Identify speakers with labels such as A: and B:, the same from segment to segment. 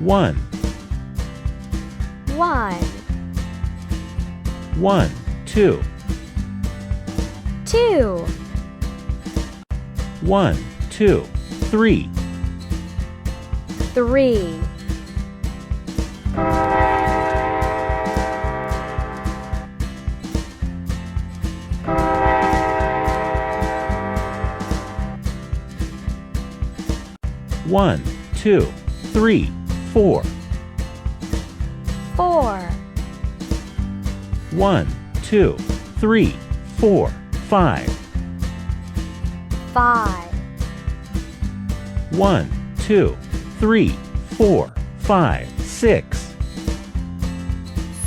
A: 1,
B: 1,
A: 1, 2,
B: 2,
A: 1, 2, 3,
B: 3,
A: 1, 2, 3, 4,
B: 4,
A: 1, 2, 3, 4, 5,
B: 5,
A: 1, 2, 3, 4, 5, 6,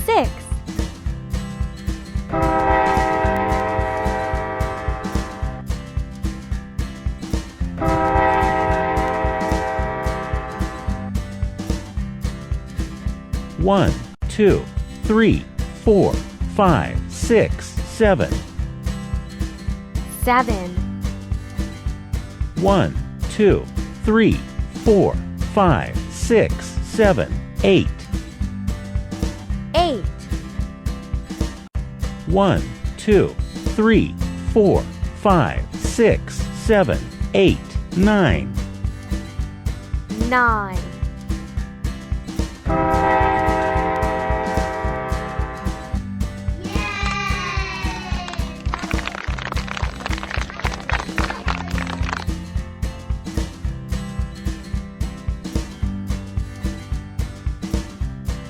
B: 6,
A: 1, 2, 3, 4, 5, 6, 7,
B: 7,
A: 1, 2, 3, 4, 5, 6, 7, 8,
B: 8,
A: 1, 2, 3, 4, 5, 6, 7, 8, 9,
B: 9,